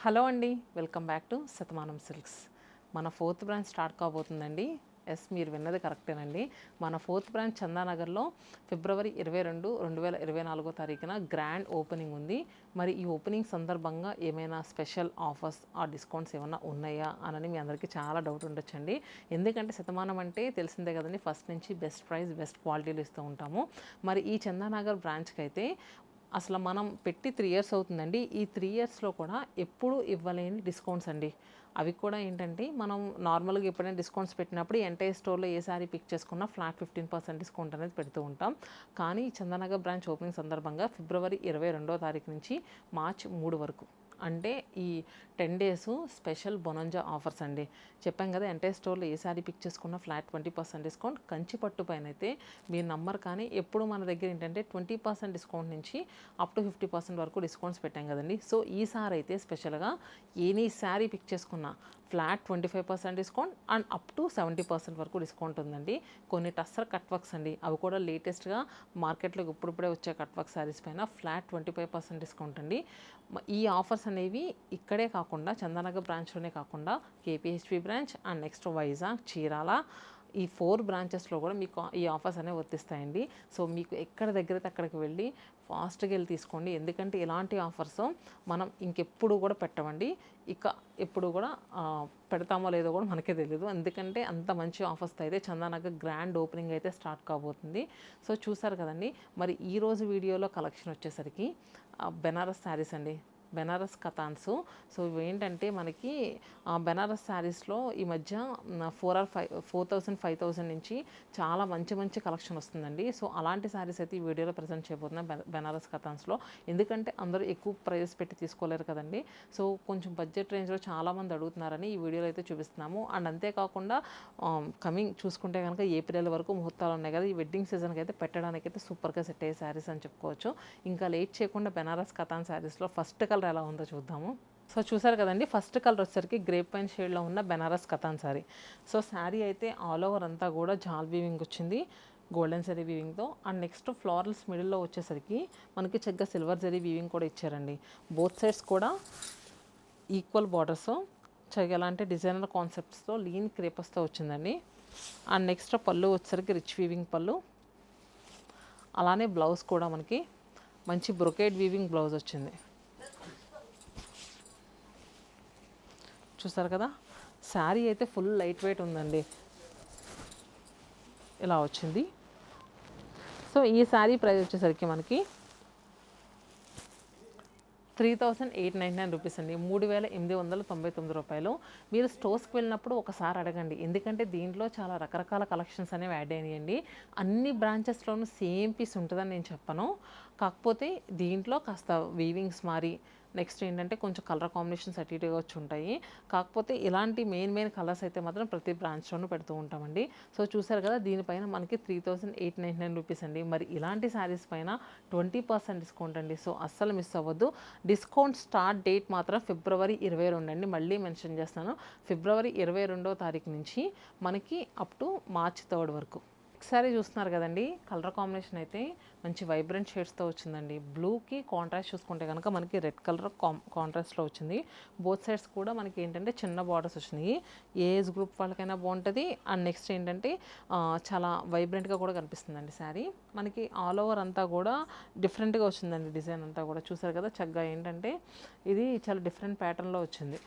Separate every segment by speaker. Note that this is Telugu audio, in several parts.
Speaker 1: హలో అండి, welcome back to Shatamanam silks. మన ఫోర్త్ బ్రాంచ్ స్టార్ట్ కాబోతుందండి. ఎస్, మీరు విన్నది కరెక్టేనండి. మన ఫోర్త్ బ్రాంచ్ చందానగర్లో ఫిబ్రవరి 22, 2024 తారీఖున గ్రాండ్ ఓపెనింగ్ ఉంది. మరి ఈ ఓపెనింగ్ సందర్భంగా ఏమైనా స్పెషల్ ఆఫర్స్ ఆ డిస్కౌంట్స్ ఏమైనా ఉన్నాయా అని మీ అందరికీ చాలా డౌట్ ఉండొచ్చండి. ఎందుకంటే శతమానం అంటే తెలిసిందే కదండి, ఫస్ట్ నుంచి బెస్ట్ ప్రైస్ బెస్ట్ క్వాలిటీలు ఇస్తూ ఉంటాము. మరి ఈ చందానగర్ బ్రాంచ్కి అయితే అసలు మనం పెట్టి 3 ఇయర్స్ అవుతుందండి. ఈ 3 ఇయర్స్లో కూడా ఎప్పుడు ఇవ్వలేని డిస్కౌంట్స్ అండి. అవి కూడా ఏంటంటే, మనం నార్మల్గా ఎప్పుడైనా డిస్కౌంట్స్ పెట్టినప్పుడు ఎంటైర్ స్టోర్లో ఏ సారీ పిక్ చేసుకున్నా ఫ్లాట్ 15% డిస్కౌంట్ అనేది పెడుతూ ఉంటాం. కానీ చందానగర్ బ్రాంచ్ ఓపెనింగ్ సందర్భంగా ఫిబ్రవరి 22వ తారీఖు నుంచి మార్చి 3 వరకు, అంటే ఈ 10 డేస్ స్పెషల్ బొనంజా ఆఫర్స్ అండి. చెప్పాం కదా, ఎంటైర్ స్టోర్లో ఏ సారీ పిక్ చేసుకున్న ఫ్లాట్ 20% డిస్కౌంట్. కంచి పట్టు పైన అయితే మీరు నమ్మరు, కానీ ఎప్పుడు మన దగ్గర ఏంటంటే 20% డిస్కౌంట్ నుంచి అప్ టు 50% వరకు డిస్కౌంట్స్ పెట్టాం కదండి. సో ఈసారి అయితే స్పెషల్గా ఎనీ శారీ పిక్ చేసుకున్న flat 25% discount and up to 70% వరకు డిస్కౌంట్ ఉందండి. కొన్ని టస్సర్ కట్ వర్క్స్ అండి, అవి కూడా లేటెస్ట్గా మార్కెట్లోకి ఇప్పుడిప్పుడే వచ్చే కట్ వర్క్ శారీస్ పైన ఫ్లాట్ 25% డిస్కౌంట్ అండి. ఈ ఆఫర్స్ అనేవి ఇక్కడే కాకుండా, చందానగర్ బ్రాంచ్లోనే కాకుండా KPHP branch and next Vizag, Chirala, ఈ 4 బ్రాంచెస్లో కూడా మీకు ఈ ఆఫర్స్ అనేవి వర్తిస్తాయండి. సో మీకు ఎక్కడ దగ్గరైతే అక్కడికి వెళ్ళి ఫాస్ట్గా వెళ్ళి తీసుకోండి. ఎందుకంటే ఇలాంటి ఆఫర్స్ మనం ఇంకెప్పుడు కూడా పెట్టమండి. ఇక ఎప్పుడు కూడా పెడతామో లేదో కూడా మనకే తెలియదు. ఎందుకంటే అంత మంచి ఆఫర్స్ అయితే చందానగర్ గ్రాండ్ ఓపెనింగ్ అయితే స్టార్ట్ కాబోతుంది. సో చూసారు కదండి. మరి ఈరోజు వీడియోలో కలెక్షన్ వచ్చేసరికి బెనారస్ శారీస్ అండి, బెనారస్ కథాన్స్. సో ఇవి ఏంటంటే మనకి బెనారస్ శారీస్లో ఈ మధ్య 4,000 5,000 నుంచి చాలా మంచి మంచి కలెక్షన్ వస్తుందండి. సో అలాంటి శారీస్ అయితే ఈ వీడియోలో ప్రజెంట్ చేయబోతున్నాం బెనారస్ కథాన్స్లో. ఎందుకంటే అందరూ ఎక్కువ ప్రైస్ పెట్టి తీసుకోలేరు కదండి. సో కొంచెం బడ్జెట్ రేంజ్లో చాలామంది అడుగుతున్నారని ఈ వీడియోలో అయితే చూపిస్తున్నాము. అండ్ అంతేకాకుండా కమింగ్ చూసుకుంటే కనుక ఏప్రిల్ వరకు ముహూర్తాలు ఉన్నాయి కదా, ఈ వెడ్డింగ్ సీజన్కి అయితే పెట్టడానికి అయితే సూపర్గా సెట్ అయ్యే శారీస్ అని చెప్పుకోవచ్చు. ఇంకా లేట్ చేయకుండా బెనారస్ కథాన్ శారీస్లో ఫస్ట్ కలర్ ఎలా ఉందో చూద్దాము. సో చూసారు కదండి, ఫస్ట్ కలర్ వచ్చేసరికి గ్రేప్ వైన్ షేడ్లో ఉన్న బెనారస్ కథాన్ శారీ. సో శారీ అయితే ఆల్ ఓవర్ అంతా కూడా జాల్ వీవింగ్ వచ్చింది, గోల్డెన్ జరీ వీవింగ్తో. అండ్ నెక్స్ట్ ఫ్లోరల్స్ మిడిల్లో వచ్చేసరికి మనకి చక్కగా సిల్వర్ జరీ వీవింగ్ కూడా ఇచ్చారండి. బోత్ సైడ్స్ కూడా ఈక్వల్ బార్డర్స్ చక్కగా ఎలాంటి డిజైనర్ కాన్సెప్ట్స్తో లీన్ క్రేపస్తో వచ్చిందండి. అండ్ నెక్స్ట్ పళ్ళు వచ్చేసరికి రిచ్ వీవింగ్ పళ్ళు, అలానే బ్లౌజ్ కూడా మనకి మంచి బ్రొకేడ్ వీవింగ్ బ్లౌజ్ వచ్చింది. చూసారు కదా, శారీ అయితే ఫుల్ లైట్ వెయిట్ ఉందండి, ఇలా వచ్చింది. సో ఈ శారీ ప్రైస్ వచ్చేసరికి మనకి 3,899 రూపీస్ అండి, 3,899 రూపాయలు. మీరు స్టోర్స్కి వెళ్ళినప్పుడు ఒకసారి అడగండి, ఎందుకంటే దీంట్లో చాలా రకరకాల కలెక్షన్స్ అనేవి యాడ్ అయినాయండి. అన్ని బ్రాంచెస్లోనూ సేమ్ పీస్ ఉంటుందని నేను చెప్పను, కాకపోతే దీంట్లో కాస్త వీవింగ్స్ మారి నెక్స్ట్ ఏంటంటే కొంచెం కలర్ కాంబినేషన్స్ అటు ఇటుగా వచ్చి ఉంటాయి. కాకపోతే ఇలాంటి మెయిన్ కలర్స్ అయితే మాత్రం ప్రతి బ్రాంచ్లోనూ పెడుతూ ఉంటామండి. సో చూసారు కదా, దీనిపైన మనకి 3,899 రూపీస్ అండి. మరి ఇలాంటి శారీస్ పైన 20% డిస్కౌంట్ అండి. సో అస్సలు మిస్ అవ్వద్దు. డిస్కౌంట్ స్టార్ట్ డేట్ మాత్రం ఫిబ్రవరి 22 అండి. మళ్ళీ మెన్షన్ చేస్తాను, ఫిబ్రవరి 22వ తారీఖు నుంచి మనకి అప్ టు మార్చ్ 3 వరకు. ఒకసారి చూస్తున్నారు కదండి, కలర్ కాంబినేషన్ అయితే మంచి వైబ్రెంట్ షేడ్స్తో వచ్చిందండి. బ్లూకి కాంట్రాస్ట్ చూసుకుంటే కనుక మనకి రెడ్ కలర్ కాంట్రాస్ట్లో వచ్చింది. బోత్ సైడ్స్ కూడా మనకి ఏంటంటే చిన్న బార్డర్స్ వచ్చినాయి. ఏ ఏజ్ గ్రూప్ వాళ్ళకైనా బాగుంటుంది. అండ్ నెక్స్ట్ ఏంటంటే చాలా వైబ్రెంట్గా కూడా కనిపిస్తుందండి శారీ. మనకి ఆల్ ఓవర్ అంతా కూడా డిఫరెంట్గా వచ్చిందండి, డిజైన్ అంతా కూడా చూసారు కదా. చక్కగా ఏంటంటే ఇది చాలా డిఫరెంట్ ప్యాటర్న్లో వచ్చింది.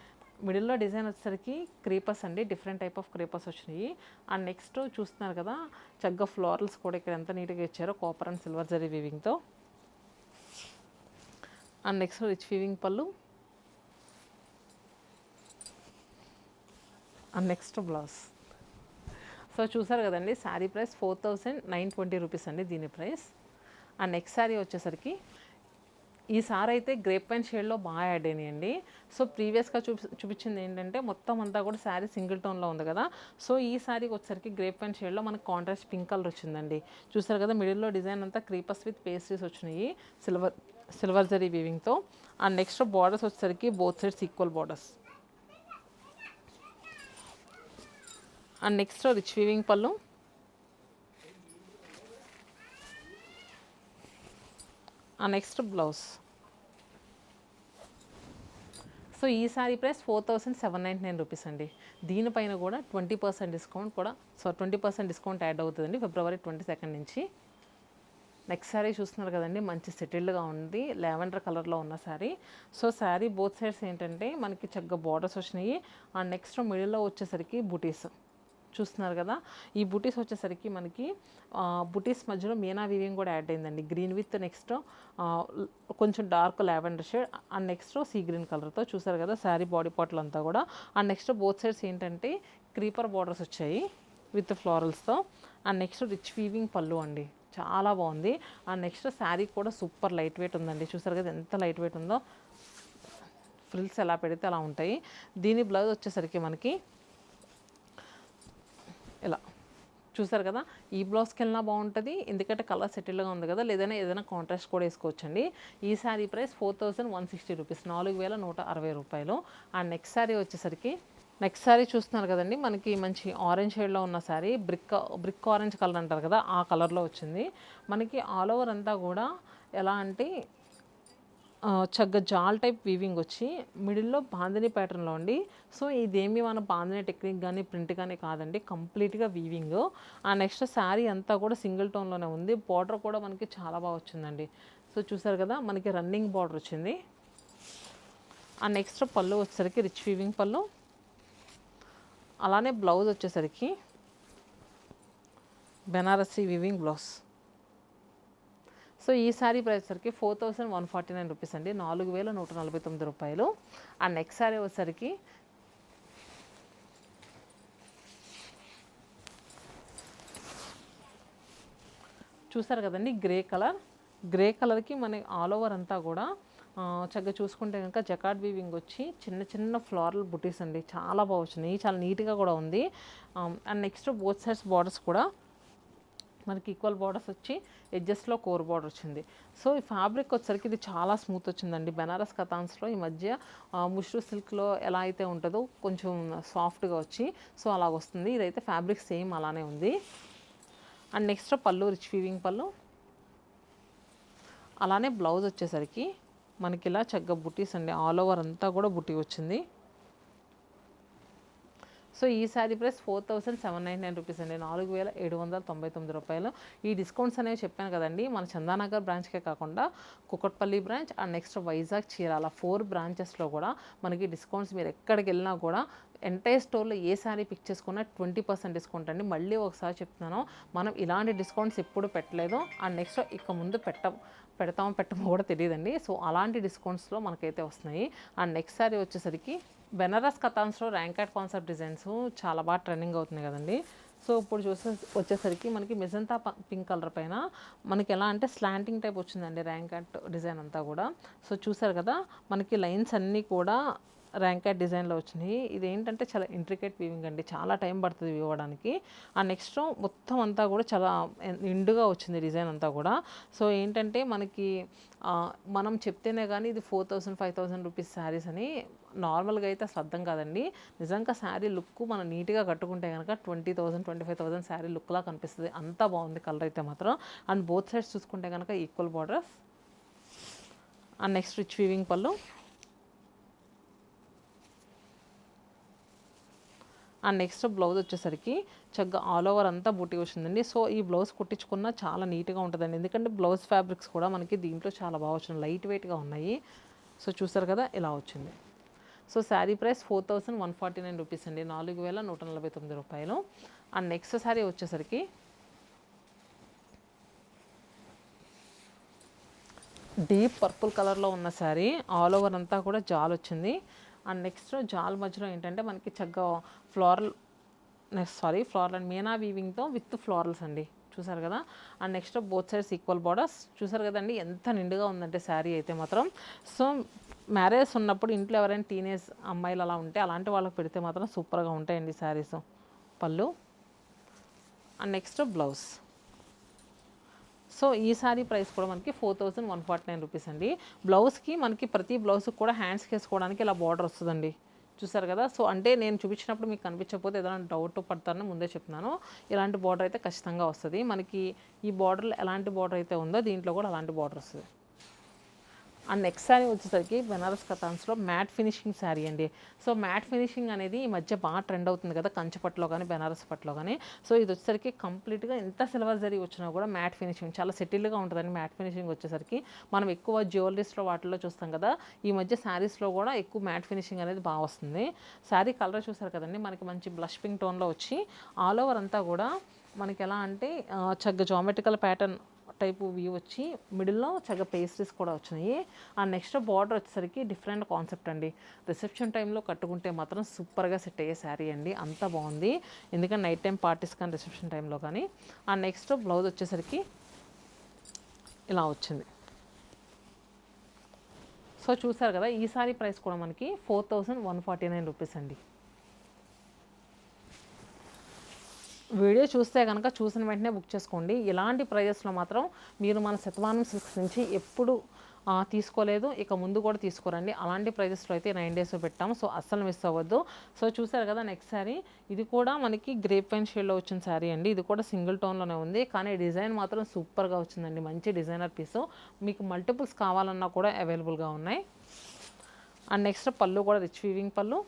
Speaker 1: మిడిల్లో డిజైన్ వచ్చేసరికి క్రీపర్స్ అండి, డిఫరెంట్ టైప్ ఆఫ్ క్రీపర్స్ వచ్చినాయి. అండ్ నెక్స్ట్ చూస్తున్నారు కదా, చక్కగా ఫ్లోరల్స్ కూడా ఇక్కడ ఎంత నీట్గా ఇచ్చారో, కాపర్ అండ్ సిల్వర్ జరీ వీవింగ్తో. అండ్ నెక్స్ట్ రిచ్ వీవింగ్ పళ్ళు, అండ్ నెక్స్ట్ బ్లౌజ్. సో చూసారు కదండి, శారీ ప్రైస్ 4,920 రూపీస్ అండి దీని ప్రైస్. అండ్ నెక్స్ట్ శారీ వచ్చేసరికి ఈసారి అయితే గ్రేప్ వైన్ షేడ్లో బాగా యాడ్ అయినాయండి. సో ప్రీవియస్గా చూపించింది ఏంటంటే మొత్తం అంతా కూడా శారీ సింగిల్ టోన్లో ఉంది కదా. సో ఈ శారీకి వచ్చేసరికి గ్రేప్ వైన్ షేడ్లో మనకు కాంట్రాస్ట్ పింక్ కలర్ వచ్చిందండి. చూసారు కదా, మిడిల్లో డిజైన్ అంతా క్రీపర్స్ విత్ పేస్ట్రీస్ వచ్చినాయి, సిల్వర్ జరీ వీవింగ్తో. అండ్ నెక్స్ట్ బార్డర్స్ వచ్చేసరికి both sides equal borders. And next rich weaving పళ్ళు, అండ్ నెక్స్ట్ బ్లౌజ్. సో ఈ శారీ ప్రైస్ 4799 రూపీస్ అండి. దీనిపైన కూడా 20% డిస్కౌంట్ కూడా 20% డిస్కౌంట్ యాడ్ అవుతుందండి ఫిబ్రవరి 22 నుంచి. నెక్స్ట్ శారీ చూస్తున్నారు కదండి, మంచి సెటిల్డ్గా ఉంది, లావెండర్ కలర్లో ఉన్న sari. So sari both sides ఏంటంటే మనకి చక్కగా బార్డర్స్ వచ్చినాయి. అండ్ నెక్స్ట్ మిడిల్లో వచ్చేసరికి బుటీస్ చూస్తున్నారు కదా. ఈ బుటీస్ వచ్చేసరికి మనకి బుటీస్ మధ్యలో మీనా వీవింగ్ కూడా యాడ్ అయిందండి. గ్రీన్ విత్ నెక్స్ట్ కొంచెం dark lavender shade and next sea green కలర్తో చూసారు కదా శారీ బాడీ పార్ట్లు అంతా కూడా. అండ్ నెక్స్ట్ బోత్ సైడ్స్ ఏంటంటే క్రీపర్ బార్డర్స్ వచ్చాయి విత్ ఫ్లోరల్స్తో. And next rich weaving pallu అండి, చాలా బాగుంది. అండ్ నెక్స్ట్ శారీ కూడా సూపర్ లైట్ వెయిట్ ఉందండి. చూసారు కదా ఎంత లైట్ వెయిట్ ఉందో, ఫ్రిల్స్ ఎలా పెడితే అలా ఉంటాయి. దీని బ్లౌజ్ వచ్చేసరికి మనకి ఇలా చూసారు కదా. ఈ బ్లౌజ్కి వెళ్ళినా బాగుంటుంది ఎందుకంటే కలర్ సెటిల్గా ఉంది కదా, లేదైనా ఏదైనా కాంట్రాస్ట్ కూడా వేసుకోవచ్చండి. ఈ శారీ ప్రైస్ 4160 రూపీస్, 4160 రూపాయలు. అండ్ నెక్స్ట్ శారీ వచ్చేసరికి నెక్స్ట్ శారీ చూస్తున్నారు కదండి, మనకి మంచి ఆరెంజ్ షేడ్లో ఉన్న శారీ, బ్రిక్ ఆరెంజ్ కలర్ అంటారు కదా ఆ కలర్లో వచ్చింది. మనకి ఆల్ ఓవర్ అంతా కూడా ఎలా అంటే చక్కగా జాల్ టైప్ వీవింగ్ వచ్చి మిడిల్లో బాందిని ప్యాటర్న్లో అండి. సో ఇదేమి మన బాందిని టెక్నిక్ కానీ ప్రింట్ కానీ కాదండి, కంప్లీట్గా వీవింగ్. ఆ నెక్స్ట్ శారీ అంతా కూడా సింగిల్ టోన్లోనే ఉంది. బార్డర్ కూడా మనకి చాలా బాగా వచ్చిందండి. సో చూసారు కదా మనకి రన్నింగ్ బార్డర్ వచ్చింది. ఆ నెక్స్ట్ పళ్ళు వచ్చేసరికి రిచ్ వీవింగ్ పళ్ళు, అలానే బ్లౌజ్ వచ్చేసరికి బెనారసీ వీవింగ్ బ్లౌజ్. సో ఈ శారీ ప్రైస్ వచ్చరికి 4149 రూపీస్ అండి, 4149 రూపాయలు. అండ్ నెక్స్ట్ శారీ వచ్చేసరికి చూసారు కదండి గ్రే కలర్కి మనకి ఆల్ ఓవర్ అంతా కూడా చక్కగా చూసుకుంటే కనుక జకార్డ్ వీవింగ్ వచ్చి చిన్న చిన్న ఫ్లోరల్ బుటీస్ అండి, చాలా బాగా వచ్చినాయి, చాలా నీట్గా కూడా ఉంది. And next both sides borders కూడా మనకి ఈక్వల్ బార్డర్స్ వచ్చి ఎడ్జెస్లో కోర్ బార్డర్ వచ్చింది. సో ఈ ఫ్యాబ్రిక్ వచ్చేసరికి ఇది చాలా స్మూత్ వచ్చిందండి. బెనారస్ కథాన్స్లో ఈ మధ్య ముష్రూ సిల్క్లో ఎలా అయితే ఉంటుందో కొంచెం సాఫ్ట్గా వచ్చి సో అలాగ వస్తుంది. ఇదైతే ఫ్యాబ్రిక్ సేమ్ అలానే ఉంది. అండ్ నెక్స్ట్ పళ్ళు రిచ్ వీవింగ్ పళ్ళు, అలానే బ్లౌజ్ వచ్చేసరికి మనకి ఇలా చక్కగా బుటీస్ అండి, ఆల్ ఓవర్ అంతా కూడా బుటీ వచ్చింది. సో ఈ శారీ ప్రైస్ 4799 రూపీస్ అండి, 4799 రూపాయలు. ఈ డిస్కౌంట్స్ అనేవి చెప్పాను కదండి, మన చందానగర్ బ్రాంచ్కే కాకుండా Kukatpally branch and next Vizag Chirala 4 బ్రాంచెస్లో కూడా మనకి డిస్కౌంట్స్ మీరు ఎక్కడికి వెళ్ళినా కూడా ఎంటైర్ స్టోర్లో ఏ శారీ పిక్ చేసుకున్నా 20% డిస్కౌంట్ అండి. మళ్ళీ ఒకసారి చెప్తున్నాను, మనం ఇలాంటి డిస్కౌంట్స్ ఎప్పుడు పెట్టలేదు అండ్ నెక్స్ట్ ఇక ముందు పెడతామో కూడా తెలియదండి. సో అలాంటి డిస్కౌంట్స్లో మనకైతే వస్తున్నాయి. అండ్ నెక్స్ట్ శారీ వచ్చేసరికి బెనారస్ కథాన్స్లో ర్యాంకాట్ కాన్సెప్ట్ డిజైన్స్ చాలా బాగా ట్రెండింగ్ అవుతుంది కదండి. సో ఇప్పుడు వచ్చేసరికి మనకి మెజంతా పింక్ కలర్ పైన మనకి ఎలా అంటే స్లాంటింగ్ టైప్ వచ్చిందండి ర్యాంకాట్ డిజైన్ అంతా కూడా. సో చూసారు కదా మనకి లైన్స్ అన్నీ కూడా ర్యాంకాట్ డిజైన్లో వచ్చినాయి. ఇదేంటంటే చాలా ఇంట్రికేట్ వీవింగ్ అండి, చాలా టైం పడుతుంది ఇవ్వడానికి. ఆ నెక్స్ట్ మొత్తం అంతా కూడా చాలా నిండుగా వచ్చింది డిజైన్ అంతా కూడా. సో ఏంటంటే మనకి మనం చెప్తేనే కానీ ఇది 4000-5000 రూపీస్ శారీస్ అని నార్మల్గా అయితే అసలు అర్థం కాదండి. నిజంగా శారీ లుక్ మనం నీట్గా కట్టుకుంటే కనుక 20,000-25,000 శారీ లుక్లా కనిపిస్తుంది, అంత బాగుంది కలర్ అయితే మాత్రం. అండ్ బోత్ సైడ్స్ చూసుకుంటే కనుక equal borders. And next rich weaving పళ్ళు, అండ్ నెక్స్ట్ బ్లౌజ్ వచ్చేసరికి చక్కగా ఆల్ ఓవర్ అంతా బుట్టి వచ్చిందండి. సో ఈ బ్లౌజ్ కుట్టించుకున్న చాలా నీట్గా ఉంటుందండి, ఎందుకంటే బ్లౌజ్ ఫ్యాబ్రిక్స్ కూడా మనకి దీంట్లో చాలా బాగా వచ్చినాయి, లైట్ వెయిట్గా ఉన్నాయి. సో చూసారు కదా ఇలా వచ్చింది. సో శారీ ప్రైస్ 4149 రూపీస్ అండి, 4149 రూపాయలు. అండ్ నెక్స్ట్ శారీ వచ్చేసరికి డీప్ పర్పుల్ కలర్లో ఉన్న శారీ, ఆల్ ఓవర్ అంతా కూడా జాల్ వచ్చింది. అండ్ నెక్స్ట్ జాల్ మధ్యలో ఏంటంటే మనకి చక్కగా ఫ్లోరల్ అండ్ మీనా వీవింగ్తో విత్ ఫ్లోరల్స్ అండి, చూసారు కదా. And next both sides equal borders. చూసారు కదండి ఎంత నిండుగా ఉందంటే శారీ అయితే మాత్రం. సో మ్యారేజ్ ఉన్నప్పుడు ఇంట్లో ఎవరైనా టీనేజ్ అమ్మాయిలు అలా ఉంటే అలాంటి వాళ్ళకి పెడితే మాత్రం సూపర్గా ఉంటాయండి శారీస్. పళ్ళు అండ్ నెక్స్ట్ బ్లౌజ్. సో ఈ శారీ ప్రైస్ కూడా మనకి 4149 రూపీస్ అండి. బ్లౌజ్కి మనకి ప్రతి బ్లౌజ్కి కూడా హ్యాండ్స్కి వేసుకోవడానికి ఇలా బార్డర్ వస్తుందండి, చూసారు కదా. సో అంటే నేను చూపించినప్పుడు మీకు కనిపించకపోతే ఏదైనా డౌట్ పడతారని ముందే చెప్తున్నాను. ఇలాంటి బార్డర్ అయితే ఖచ్చితంగా వస్తుంది మనకి. ఈ బార్డర్లో ఎలాంటి బార్డర్ అయితే ఉందో దీంట్లో కూడా అలాంటి బార్డర్ వస్తుంది. అండ్ నెక్స్ట్ శారీ వచ్చేసరికి బెనారస్ కథాన్స్లో మ్యాట్ ఫినిషింగ్ శారీ అండి. సో మ్యాట్ ఫినిషింగ్ అనేది ఈ మధ్య బాగా ట్రెండ్ అవుతుంది కదా, కంచి పట్టులో కానీ బెనారస్ పట్టులో కానీ. సో ఇది వచ్చేసరికి కంప్లీట్గా ఎంత సిల్వర్ జరీ వచ్చినా కూడా మ్యాట్ ఫినిషింగ్ చాలా సెటిల్గా ఉంటుందండి. మ్యాట్ ఫినిషింగ్ వచ్చేసరికి మనం ఎక్కువ జ్యువెలరీస్లో వాటిల్లో చూస్తాం కదా, ఈ మధ్య శారీస్లో కూడా ఎక్కువ మ్యాట్ ఫినిషింగ్ అనేది బాగా వస్తుంది. శారీ కలర్ చూసారు కదండి, మనకి మంచి బ్లష్ పింక్ టోన్లో వచ్చి ఆల్ ఓవర్ అంతా కూడా మనకి ఎలా అంటే చక్కగా జామెట్రికల్ ప్యాటర్న్ టైపు వ్యూ వచ్చి మిడిల్లో చక్కగా పేస్ట్రీస్ కూడా వచ్చినాయి. అండ్ నెక్స్ట్ బార్డర్ వచ్చేసరికి డిఫరెంట్ కాన్సెప్ట్ అండి. రిసెప్షన్ టైంలో కట్టుకుంటే మాత్రం సూపర్గా సెట్ అయ్యే శారీ అండి, అంత బాగుంది. ఎందుకంటే నైట్ టైం పార్టీస్ కానీ రిసెప్షన్ టైంలో కానీ. అండ్ నెక్స్ట్ బ్లౌజ్ వచ్చేసరికి ఇలా వచ్చింది. సో చూసారు కదా, ఈ సారీ ప్రైస్ కూడా మనకి 4149 రూపీస్ అండి. వీడియో చూస్తే కనుక చూసిన వెంటనే బుక్ చేసుకోండి. ఇలాంటి ప్రైజెస్లో మాత్రం మీరు మన శతమానం సిల్క్స్ నుంచి ఎప్పుడు తీసుకోలేదు, ఇక ముందు కూడా తీసుకోరండి. అలాంటి ప్రైజెస్లో అయితే 9 days పెట్టాము. సో అస్సలు మిస్ అవ్వద్దు. సో చూసారు కదా నెక్స్ట్ శారీ, ఇది కూడా మనకి గ్రేప్ వైన్ షేడ్లో వచ్చిన శారీ అండి. ఇది కూడా సింగిల్ టోన్లోనే ఉంది, కానీ డిజైన్ మాత్రం సూపర్గా వచ్చిందండి. మంచి డిజైనర్ పీసు, మీకు మల్టిపుల్స్ కావాలన్నా కూడా అవైలబుల్గా ఉన్నాయి. అండ్ నెక్స్ట్ పళ్ళు కూడా రిచ్ వీవింగ్ పళ్ళు.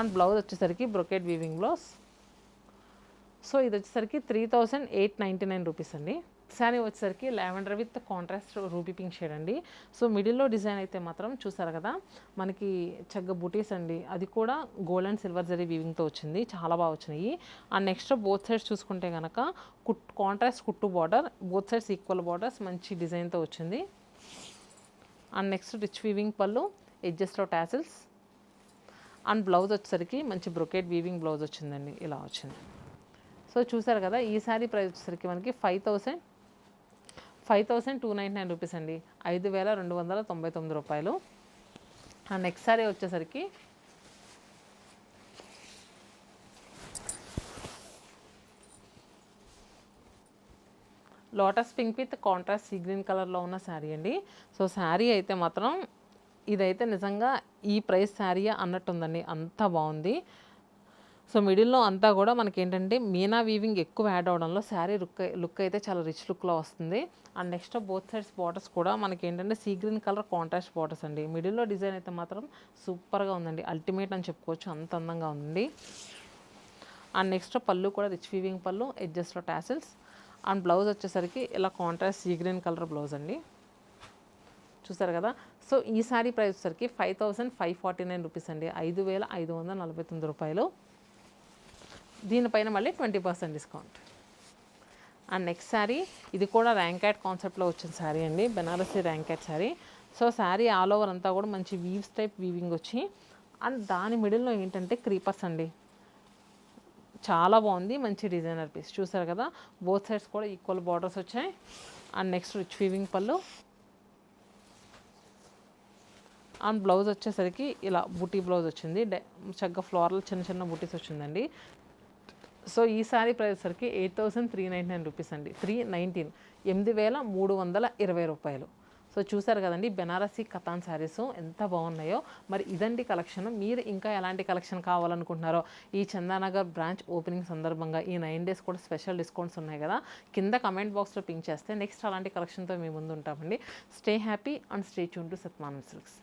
Speaker 1: అండ్ బ్లౌజ్ వచ్చేసరికి బ్రొకెట్ వీవింగ్ బ్లౌజ్. సో ఇది వచ్చేసరికి 3899 రూపీస్ అండి. శారీ వచ్చేసరికి lavender with contrast ruby pink shade అండి. సో మిడిల్లో డిజైన్ అయితే మాత్రం చూసారు కదా, మనకి చక్కగా బుటీస్ అండి, అది కూడా గోల్డ్ అండ్ సిల్వర్ జరీ వీవింగ్తో వచ్చింది, చాలా బాగా వచ్చినాయి. అండ్ నెక్స్ట్ బోత్ సైడ్స్ చూసుకుంటే కనుక కాంట్రాస్ట్ కుట్టు border, both sides equal borders, మంచి డిజైన్తో వచ్చింది. అండ్ నెక్స్ట్ రిచ్ వీవింగ్ పళ్ళు, ఎడ్జెస్లో టాసిల్స్. అండ్ బ్లౌజ్ వచ్చేసరికి మంచి బ్రొకెట్ వీవింగ్ బ్లౌజ్ వచ్చిందండి, ఇలా వచ్చింది. సో చూసారు కదా, ఈ శారీ ప్రైస్ వచ్చేసరికి మనకి 5299 రూపీస్ అండి, 5299 రూపాయలు. అండ్ నెక్స్ట్ శారీ వచ్చేసరికి lotus pink with contrast sea green కలర్లో ఉన్న శారీ అండి. సో శారీ అయితే మాత్రం ఇదైతే నిజంగా ఈ ప్రైస్ శారీ అన్నట్టుందండి, అంత బాగుంది. సో మిడిల్లో అంతా కూడా మనకి ఏంటంటే మీనా వీవింగ్ ఎక్కువ యాడ్ అవడంలో శారీ లుక్ అయితే చాలా రిచ్ లుక్లో వస్తుంది. And next both sides borders కూడా మనకి ఏంటంటే sea green colour contrast borders అండి. మిడిల్లో డిజైన్ అయితే మాత్రం సూపర్గా ఉందండి, అల్టిమేట్ అని చెప్పుకోవచ్చు, అంత అందంగా ఉంది. అండ్ నెక్స్ట్ పళ్ళు కూడా రిచ్ వీవింగ్ పళ్ళు, ఎడ్జెస్లో టాసిల్స్. అండ్ బ్లౌజ్ వచ్చేసరికి ఇలా contrast sea green colour blouse అండి, చూసారు కదా. సో ఈ శారీ ప్రైస్ వచ్చేసరికి 5549 రూపీస్ అండి, 5549 రూపాయలు. దీనిపైన మళ్ళీ 20% డిస్కౌంట్. అండ్ నెక్స్ట్ శారీ, ఇది కూడా ర్యాంకాట్ కాన్సెప్ట్లో వచ్చిన శారీ అండి, Banarasi Rangkat sari. So sari all over అంతా కూడా మంచి వీవ్స్ టైప్ వీవింగ్ వచ్చి, అండ్ దాని మిడిల్లో ఏంటంటే క్రీపర్స్ అండి, చాలా బాగుంది, మంచి డిజైనర్ పీస్. చూసారు కదా, బోత్ సైడ్స్ కూడా ఈక్వల్ బార్డర్స్ వచ్చాయి. అండ్ నెక్స్ట్ రిచ్ వీవింగ్ పళ్ళు. అండ్ బ్లౌజ్ వచ్చేసరికి ఇలా బుటీ బ్లౌజ్ వచ్చింది, చక్కగా ఫ్లోరల్ చిన్న చిన్న బుటీస్ వచ్చిందండి. సో ఈ శారీ ప్రైస్ వచ్చేసరికి 8399 రూపీస్ అండి, 8320 రూపాయలు. సో చూసారు కదండి బెనారసీ కతాన్ శారీస్ ఎంత బాగున్నాయో. మరి ఇదండి కలెక్షన్. మీరు ఇంకా ఎలాంటి కలెక్షన్ కావాలనుకుంటున్నారో, ఈ చందానగర్ బ్రాంచ్ ఓపెనింగ్ సందర్భంగా ఈ 9 days కూడా స్పెషల్ డిస్కౌంట్స్ ఉన్నాయి కదా, కింద కమెంట్ బాక్స్లో పింక్ చేస్తే నెక్స్ట్ అలాంటి కలెక్షన్తో మీ ముందు ఉంటామండి. Stay happy and stay tune to Shatamanam silks.